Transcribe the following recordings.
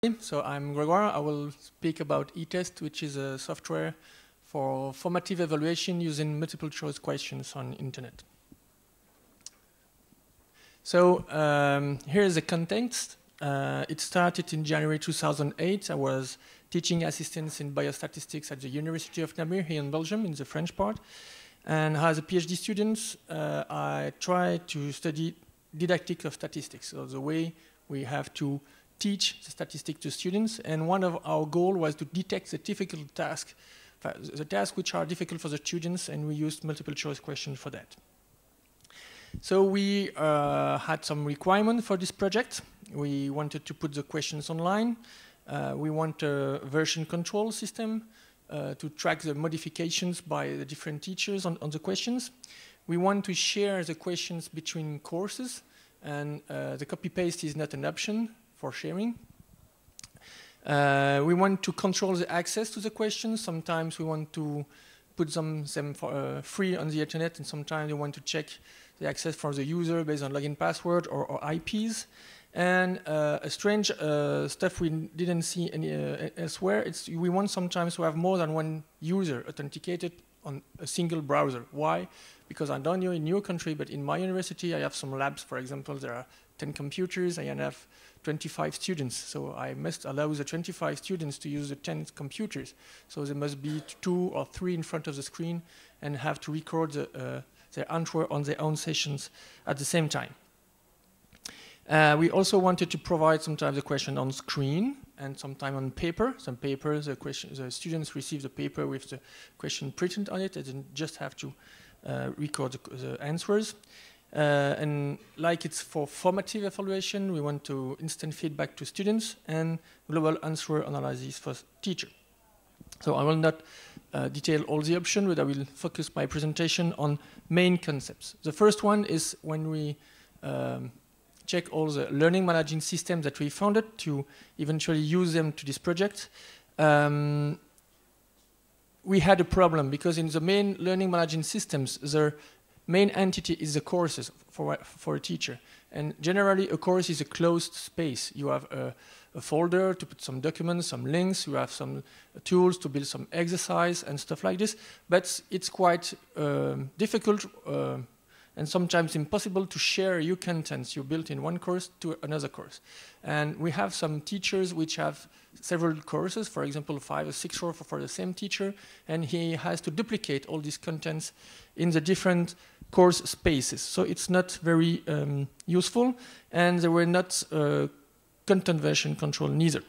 So I'm Grégoire. I will speak about eTests, which is a software for formative evaluation using multiple choice questions on internet. So here is the context. It started in January 2008. I was teaching assistants in biostatistics at the University of Namur here in Belgium, in the French part. And as a PhD student, I tried to study didactic of statistics, so the way we have to teach the statistics to students. And one of our goals was to detect the difficult tasks, the tasks which are difficult for the students, and we used multiple choice questions for that. So we had some requirements for this project. We wanted to put the questions online. We want a version control system to track the modifications by the different teachers on the questions. We want to share the questions between courses, and the copy-paste is not an option for sharing. We want to control the access to the questions. Sometimes we want to put them for free on the internet, and sometimes we want to check the access from the user based on login password or IPs. And a strange stuff we didn't see elsewhere, we want sometimes to have more than one user authenticated on a single browser. Why? Because I don't know in your country, but in my university I have some labs, for example, there are 10 computers, and I have 25 students. So I must allow the 25 students to use the 10 computers. So there must be 2 or 3 in front of the screen and have to record their answer on their own sessions at the same time. We also wanted to provide sometimes the question on screen and sometimes on paper. Some paper, the students receive the paper with the question printed on it. They didn't just have to record the answers. And like it's for formative evaluation, we want to instant feedback to students and global answer analysis for teacher. So I will not detail all the options, but I will focus my presentation on main concepts. The first one is when we check all the learning managing systems that we founded to eventually use them to this project. We had a problem because in the main learning managing systems, the main entity is the courses for a teacher. And generally, a course is a closed space. You have a folder to put some documents, some links. You have some tools to build some exercise and stuff like this. But it's quite difficult and sometimes impossible to share your contents you built in one course to another course. And we have some teachers which have several courses, for example, 5 or 6 courses for the same teacher, and he has to duplicate all these contents in the different course spaces. So it's not very useful, and there were not content version control neither.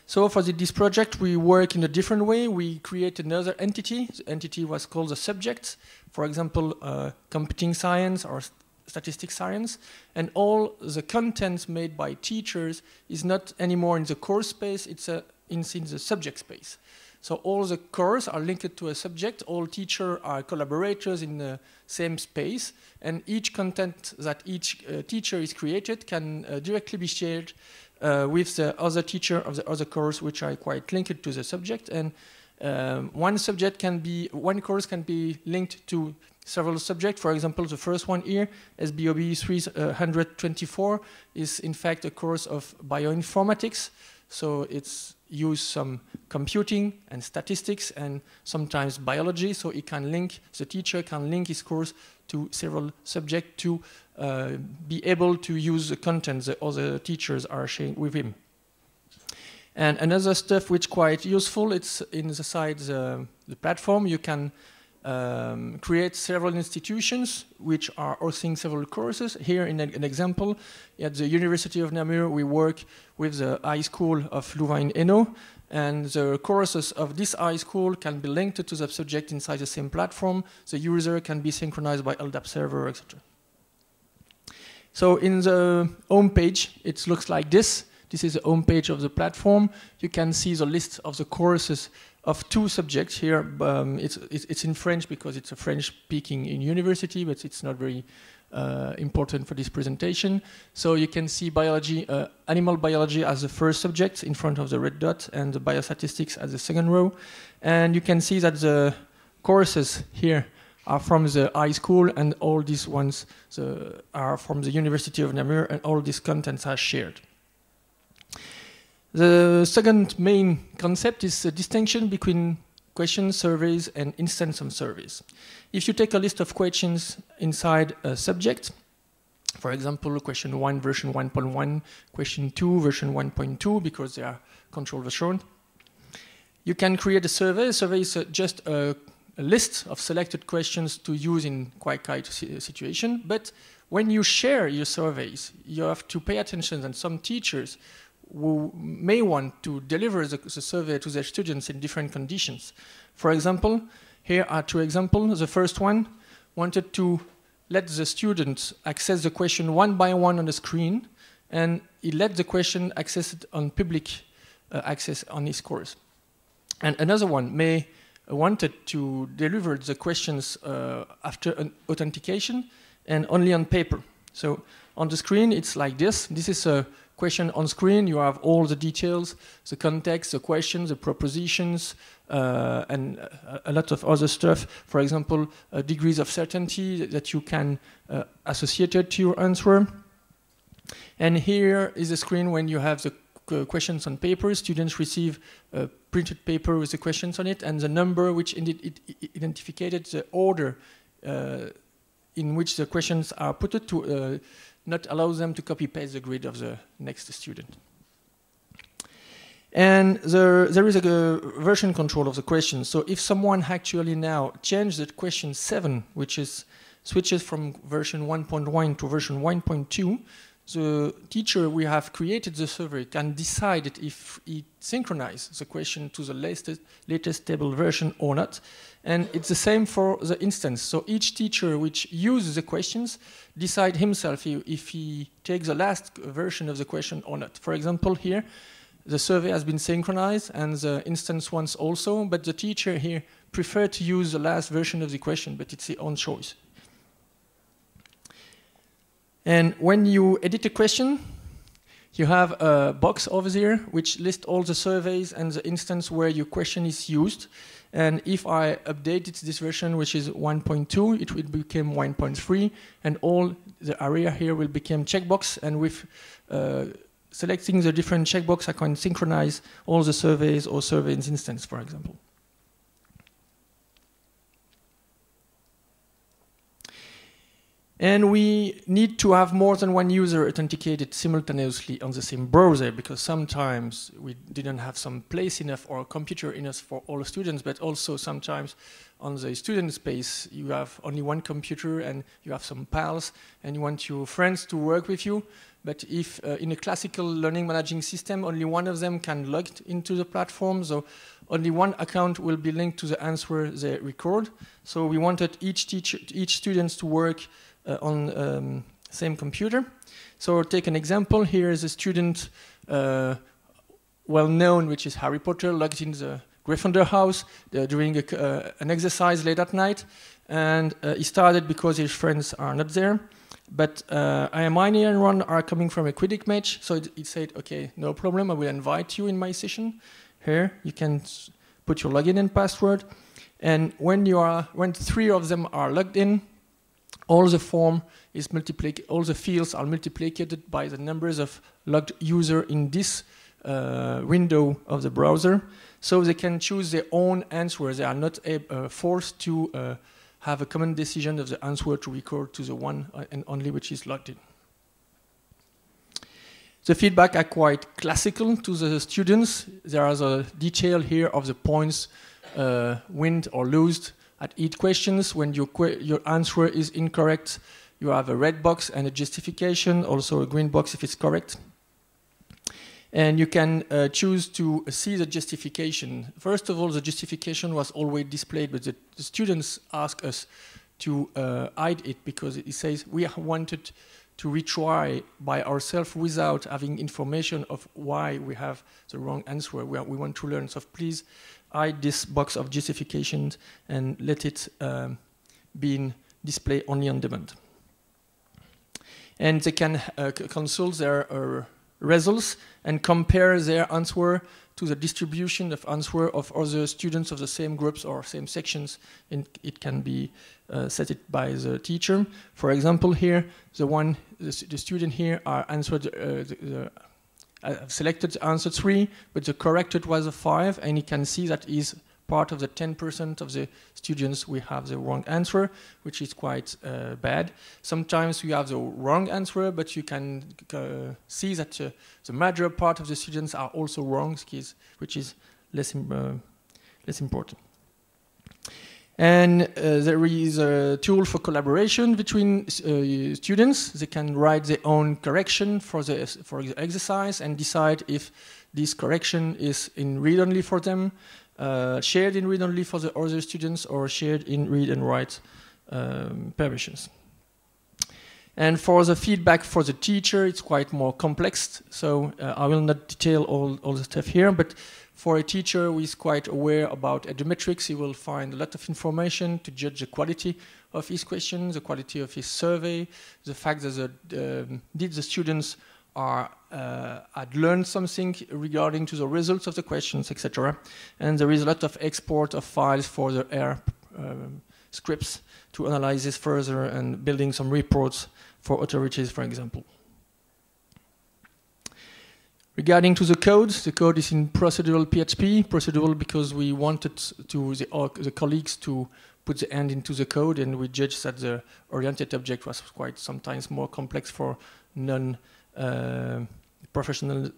So for this project, we work in a different way. We create another entity. The entity was called the subject. For example, computing science or statistics science. And all the content made by teachers is not anymore in the course space, it's in the subject space. So all the courses are linked to a subject. All teachers are collaborators in the same space. And each content that each teacher is created can directly be shared with the other teacher of the other course, which are quite linked to the subject. And one course can be linked to several subjects. For example, the first one here, SBOB 324, is in fact a course of bioinformatics. So it's use some computing and statistics and sometimes biology. So it can link, the teacher can link his course to several subjects to be able to use the content that other teachers are sharing with him. And another stuff which is quite useful, it's inside the platform. You can create several institutions which are hosting several courses. Here in an example, at the University of Namur, we work with the high school of Louvain-la-Neuve, and the courses of this high school can be linked to the subject inside the same platform. The user can be synchronized by LDAP server, etc. So in the home page, it looks like this. This is the home page of the platform. You can see the list of the courses of 2 subjects here. It's in French because it's a French-speaking university, but it's not very important for this presentation. So you can see biology, animal biology as the first subject in front of the red dot, and the biostatistics as the second row. And you can see that the courses here are from the high school, and all these ones are from the University of Namur, and all these contents are shared. The second main concept is the distinction between questions, surveys, and instance of surveys. If you take a list of questions inside a subject, for example, question 1 version 1.1, question 2 version 1.2, because they are control version, you can create a survey. A survey is just a list of selected questions to use in quite situation. But when you share your surveys, you have to pay attention, and some teachers who may want to deliver the survey to their students in different conditions. For example, here are two examples. The first one wanted to let the students access the question one by one on the screen, and he let the question accessed on public access on his course. And another one may wanted to deliver the questions after an authentication and only on paper. So on the screen, it's like this. This is a question on screen. You have all the details, the context, the questions, the propositions, and a lot of other stuff. For example, degrees of certainty that you can associate it to your answer. And here is a screen when you have the questions on paper. Students receive a printed paper with the questions on it, and the number which identified the order in which the questions are put to not allow them to copy-paste the grid of the next student. And there is a version control of the question. So if someone actually now changes the question 7, which is switches from version 1.1 to version 1.2, the teacher we have created the survey can decide if it synchronizes the question to the latest stable version or not. And it's the same for the instance. So each teacher which uses the questions decide himself if he takes the last version of the question or not. For example, here, the survey has been synchronized and the instance ones also, but the teacher here preferred to use the last version of the question, but it's his own choice. And when you edit a question, you have a box over there which lists all the surveys and the instance where your question is used. And if I updated this version, which is 1.2, it will become 1.3, and all the area here will become checkbox. And with selecting the different checkbox, I can synchronize all the surveys or surveys instance, for example. And we need to have more than one user authenticated simultaneously on the same browser, because sometimes we didn't have some place enough or computer enough for all the students, but also sometimes on the student space you have only one computer and you have some pals and you want your friends to work with you. But if in a classical learning managing system, only one of them can log into the platform, so only one account will be linked to the answer they record. So we wanted each student to work on same computer. So take an example. Here is a student well known, which is Harry Potter, logged in the Gryffindor house during an exercise late at night, and he started because his friends are not there. But Hermione and Ron are coming from a Quidditch match, so it said, okay, no problem, I will invite you in my session. Here you can put your login and password, and when 3 of them are logged in, all the form is all the fields are multiplied by the numbers of logged user in this window of the browser, so they can choose their own answer. They are not forced to have a common decision of the answer to record to the one and only which is logged in. The feedback are quite classical to the students. There is a detail here of the points win or lose at each questions. When your answer is incorrect, you have a red box and a justification, also a green box if it's correct. And you can choose to see the justification. First of all, the justification was always displayed, but the students ask us to hide it because it says we wanted to retry by ourselves without having information of why we have the wrong answer. We want to learn, so please hide this box of justifications and let it be displayed only on demand. And they can consult their results and compare their answer to the distribution of answer of other students of the same groups or same sections. And it can be set it by the teacher. For example, here the student here are answered I've selected answer 3, but the corrected was a 5, and you can see that is part of the 10% of the students we have the wrong answer, which is quite bad. Sometimes we have the wrong answer, but you can see that the major part of the students are also wrong, which is less important. And there is a tool for collaboration between students. They can write their own correction for the exercise and decide if this correction is in read-only for them, shared in read-only for the other students, or shared in read and write permissions. And for the feedback for the teacher, it's quite more complex. So I will not detail all the stuff here, but for a teacher who is quite aware about edometrics, he will find a lot of information to judge the quality of his questions, the quality of his survey, the fact that did the students had learned something regarding to the results of the questions, etc. And there is a lot of export of files for the R scripts to analyze this further and building some reports for authorities, for example. Regarding to the code is in procedural PHP. Procedural because we wanted the colleagues to put the end into the code, and we judged that the oriented object was quite sometimes more complex for non-professional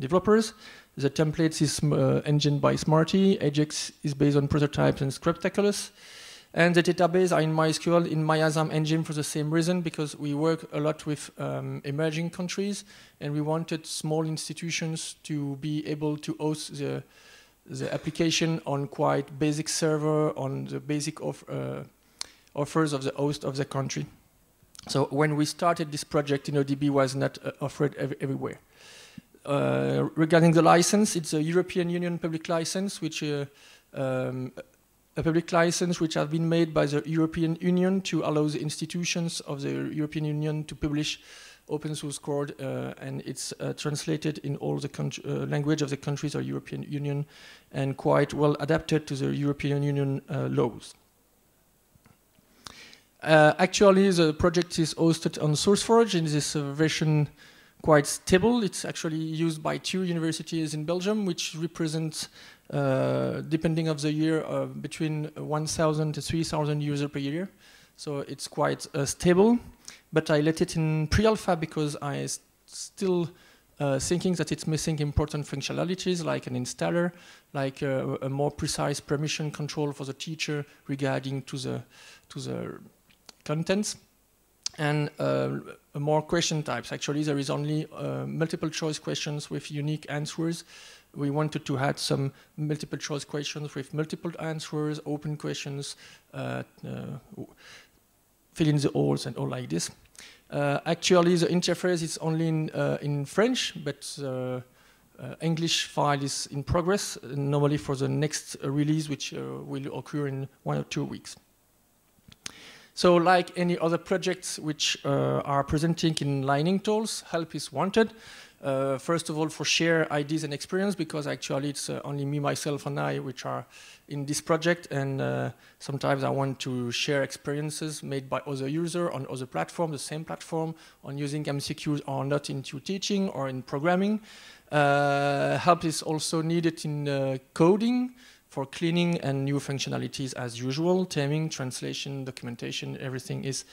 developers. The templates is engined by Smarty. Ajax is based on prototypes and Scriptaculous. And the database are in MySQL, in MyASM engine for the same reason, because we work a lot with emerging countries, and we wanted small institutions to be able to host the application on quite basic server, on the basic offers of the host of the country. So when we started this project, DB was not offered everywhere. Regarding the license, it's a European Union public license, which a public license which has been made by the European Union to allow the institutions of the European Union to publish open source code, and it's translated in all the language of the countries of the European Union and quite well adapted to the European Union laws. Actually, the project is hosted on SourceForge, and this version quite stable. It's actually used by 2 universities in Belgium, which represents, depending of the year, between 1,000 to 3,000 users per year. So it's quite stable. But I let it in pre-alpha because I still thinking that it's missing important functionalities like an installer, like a more precise permission control for the teacher regarding to the contents. And more question types. Actually, there is only multiple choice questions with unique answers. We wanted to add some multiple choice questions with multiple answers, open questions, fill in the holes and all like this. Actually, the interface is only in French, but English file is in progress, normally for the next release, which will occur in 1 or 2 weeks. So like any other projects which are presenting in Lightning tools, help is wanted. First of all, for share ideas and experience, because actually it's only me, myself, and I which are in this project, and sometimes I want to share experiences made by other users on other platforms, the same platform, on using MCQs or not into teaching or in programming. Help is also needed in coding, for cleaning and new functionalities as usual. Taming, translation, documentation, everything is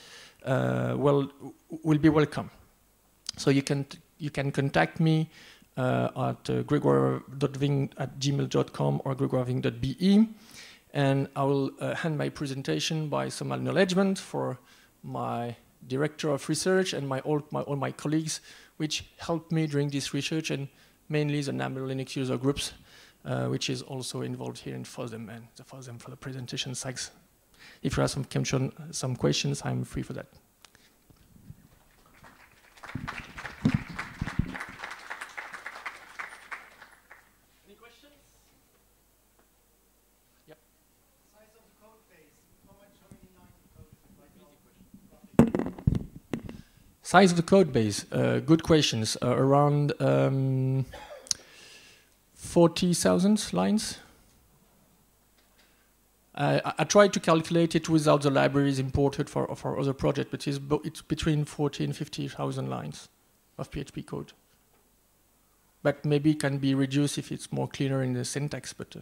will be welcome. So you can contact me at gregoire.ving@gmail.com or gregoireving.be, and I will hand my presentation by some acknowledgement for my director of research and all my colleagues which helped me during this research, and mainly the Namur Linux user groups, which is also involved here in FOSDEM, and the FOSDEM for the presentation sites. If you have some questions, I'm free for that. Any questions? Yep. Size of the code base. How many lines of code is it? Size of the code base. Good questions. Around 40,000 lines. I tried to calculate it without the libraries imported for other projects, but it's between 40 and 50,000 lines of PHP code. but maybe can be reduced if it's more cleaner in the syntax. But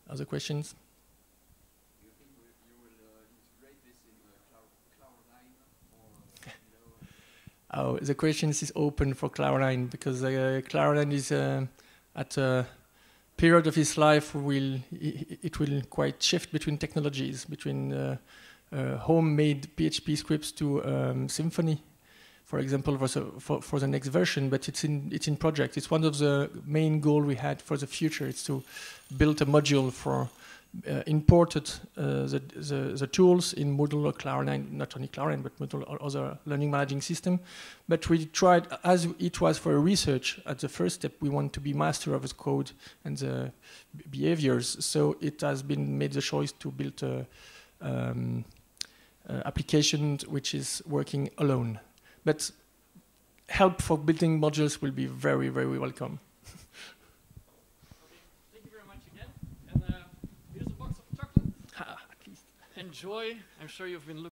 other questions? Do you think you will integrate this in Cloud9 or no? Oh, the question is open for Cloud9 because Cloud9 is at a period of his life it will quite shift between technologies, between homemade PHP scripts to Symfony, for example, for the next version. But it's in project. It's one of the main goals we had for the future. It's to build a module for imported the tools in Moodle or Cloud9, not only Cloud9, but Moodle or other learning managing system. But we tried, as it was for research, at the first step, we want to be master of the code and the behaviors. So it has been made the choice to build a application which is working alone. But help for building modules will be very, very welcome. Enjoy. I'm sure you've been looking